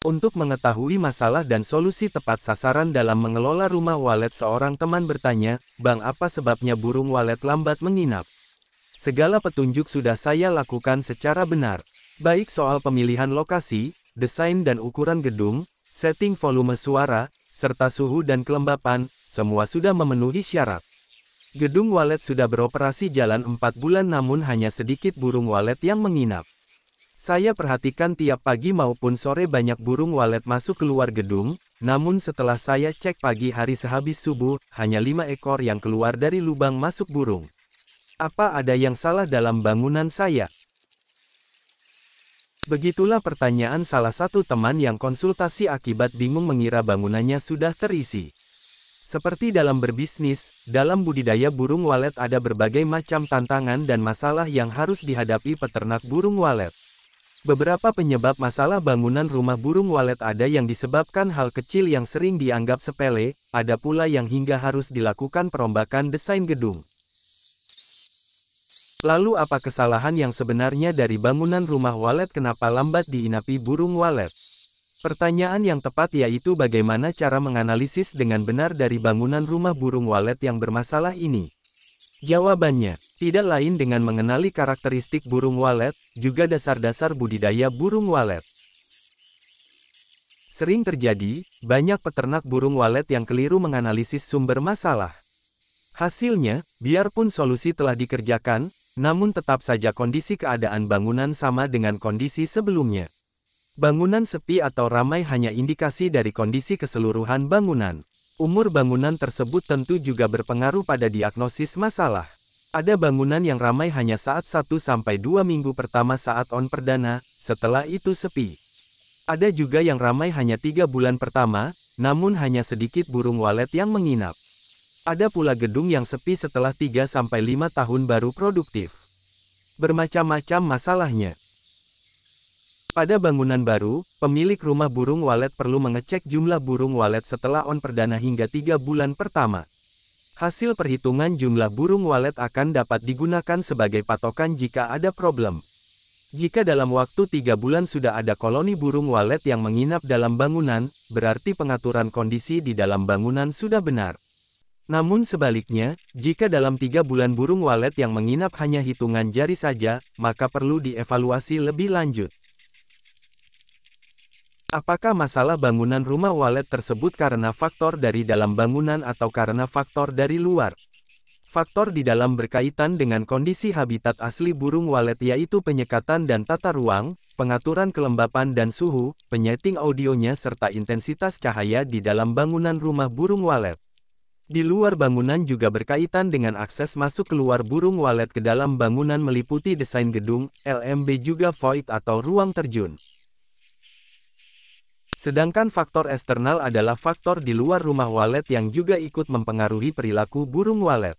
Untuk mengetahui masalah dan solusi tepat sasaran dalam mengelola rumah walet, seorang teman bertanya, "Bang, apa sebabnya burung walet lambat menginap?" Segala petunjuk sudah saya lakukan secara benar. Baik soal pemilihan lokasi, desain dan ukuran gedung, setting volume suara, serta suhu dan kelembapan, semua sudah memenuhi syarat. Gedung walet sudah beroperasi jalan 4 bulan namun hanya sedikit burung walet yang menginap. Saya perhatikan tiap pagi maupun sore banyak burung walet masuk keluar gedung, namun setelah saya cek pagi hari sehabis subuh, hanya 5 ekor yang keluar dari lubang masuk burung. Apa ada yang salah dalam bangunan saya? Begitulah pertanyaan salah satu teman yang konsultasi akibat bingung mengira bangunannya sudah terisi. Seperti dalam berbisnis, dalam budidaya burung walet ada berbagai macam tantangan dan masalah yang harus dihadapi peternak burung walet. Beberapa penyebab masalah bangunan rumah burung walet ada yang disebabkan hal kecil yang sering dianggap sepele, ada pula yang hingga harus dilakukan perombakan desain gedung. Lalu apa kesalahan yang sebenarnya dari bangunan rumah walet, kenapa lambat diinapi burung walet? Pertanyaan yang tepat yaitu bagaimana cara menganalisis dengan benar dari bangunan rumah burung walet yang bermasalah ini. Jawabannya, tidak lain dengan mengenali karakteristik burung walet, juga dasar-dasar budidaya burung walet. Sering terjadi, banyak peternak burung walet yang keliru menganalisis sumber masalah. Hasilnya, biarpun solusi telah dikerjakan, namun tetap saja kondisi keadaan bangunan sama dengan kondisi sebelumnya. Bangunan sepi atau ramai hanya indikasi dari kondisi keseluruhan bangunan. Umur bangunan tersebut tentu juga berpengaruh pada diagnosis masalah. Ada bangunan yang ramai hanya saat 1-2 minggu pertama saat on perdana, setelah itu sepi. Ada juga yang ramai hanya 3 bulan pertama, namun hanya sedikit burung walet yang menginap. Ada pula gedung yang sepi setelah 3-5 tahun baru produktif. Bermacam-macam masalahnya. Pada bangunan baru, pemilik rumah burung walet perlu mengecek jumlah burung walet setelah on perdana hingga 3 bulan pertama. Hasil perhitungan jumlah burung walet akan dapat digunakan sebagai patokan jika ada problem. Jika dalam waktu 3 bulan sudah ada koloni burung walet yang menginap dalam bangunan, berarti pengaturan kondisi di dalam bangunan sudah benar. Namun sebaliknya, jika dalam 3 bulan burung walet yang menginap hanya hitungan jari saja, maka perlu dievaluasi lebih lanjut. Apakah masalah bangunan rumah walet tersebut karena faktor dari dalam bangunan atau karena faktor dari luar? Faktor di dalam berkaitan dengan kondisi habitat asli burung walet yaitu penyekatan dan tata ruang, pengaturan kelembapan dan suhu, penyeting audionya serta intensitas cahaya di dalam bangunan rumah burung walet. Di luar bangunan juga berkaitan dengan akses masuk keluar burung walet ke dalam bangunan meliputi desain gedung, LMB juga void atau ruang terjun. Sedangkan faktor eksternal adalah faktor di luar rumah walet yang juga ikut mempengaruhi perilaku burung walet.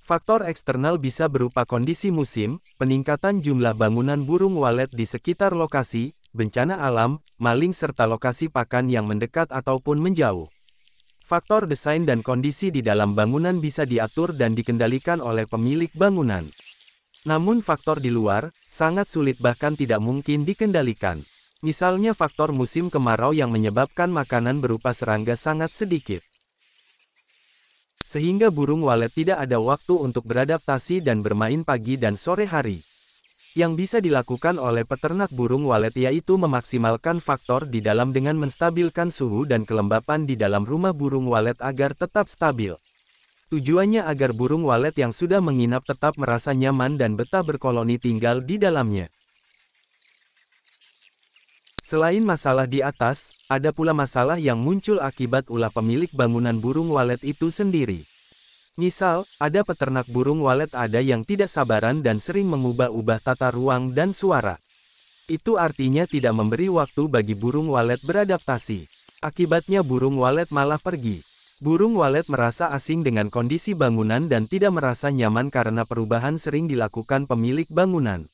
Faktor eksternal bisa berupa kondisi musim, peningkatan jumlah bangunan burung walet di sekitar lokasi, bencana alam, maling serta lokasi pakan yang mendekat ataupun menjauh. Faktor desain dan kondisi di dalam bangunan bisa diatur dan dikendalikan oleh pemilik bangunan. Namun faktor di luar, sangat sulit bahkan tidak mungkin dikendalikan. Misalnya faktor musim kemarau yang menyebabkan makanan berupa serangga sangat sedikit. Sehingga burung walet tidak ada waktu untuk beradaptasi dan bermain pagi dan sore hari. Yang bisa dilakukan oleh peternak burung walet yaitu memaksimalkan faktor di dalam dengan menstabilkan suhu dan kelembapan di dalam rumah burung walet agar tetap stabil. Tujuannya agar burung walet yang sudah menginap tetap merasa nyaman dan betah berkoloni tinggal di dalamnya. Selain masalah di atas, ada pula masalah yang muncul akibat ulah pemilik bangunan burung walet itu sendiri. Misal, ada peternak burung walet ada yang tidak sabaran dan sering mengubah-ubah tata ruang dan suara. Itu artinya tidak memberi waktu bagi burung walet beradaptasi. Akibatnya burung walet malah pergi. Burung walet merasa asing dengan kondisi bangunan dan tidak merasa nyaman karena perubahan sering dilakukan pemilik bangunan.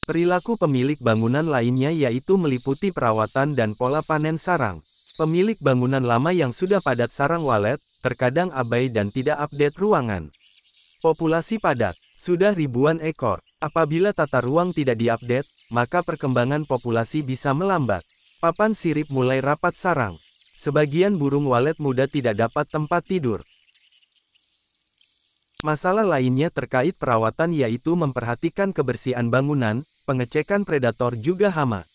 Perilaku pemilik bangunan lainnya yaitu meliputi perawatan dan pola panen sarang. Pemilik bangunan lama yang sudah padat sarang walet, terkadang abai dan tidak update ruangan. Populasi padat. Sudah ribuan ekor. Apabila tata ruang tidak diupdate, maka perkembangan populasi bisa melambat. Papan sirip mulai rapat sarang. Sebagian burung walet muda tidak dapat tempat tidur. Masalah lainnya terkait perawatan yaitu memperhatikan kebersihan bangunan, pengecekan predator juga hama.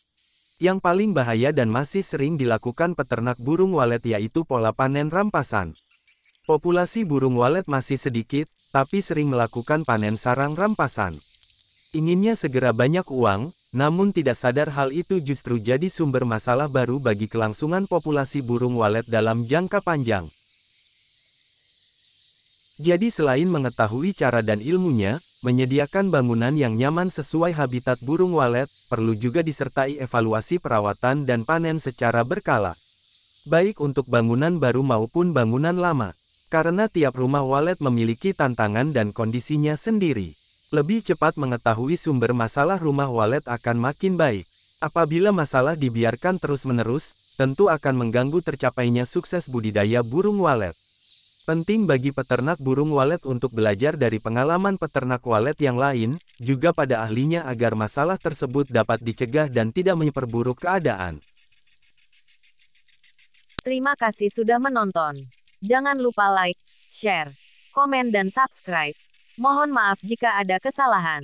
Yang paling bahaya dan masih sering dilakukan peternak burung walet yaitu pola panen rampasan. Populasi burung walet masih sedikit, tapi sering melakukan panen sarang rampasan. Inginnya segera banyak uang, namun tidak sadar hal itu justru jadi sumber masalah baru bagi kelangsungan populasi burung walet dalam jangka panjang. Jadi selain mengetahui cara dan ilmunya, menyediakan bangunan yang nyaman sesuai habitat burung walet, perlu juga disertai evaluasi perawatan dan panen secara berkala. Baik untuk bangunan baru maupun bangunan lama. Karena tiap rumah walet memiliki tantangan dan kondisinya sendiri. Lebih cepat mengetahui sumber masalah rumah walet akan makin baik. Apabila masalah dibiarkan terus-menerus, tentu akan mengganggu tercapainya sukses budidaya burung walet. Penting bagi peternak burung walet untuk belajar dari pengalaman peternak walet yang lain, juga pada ahlinya agar masalah tersebut dapat dicegah dan tidak memperburuk keadaan. Terima kasih sudah menonton. Jangan lupa like, share, komen dan subscribe. Mohon maaf jika ada kesalahan.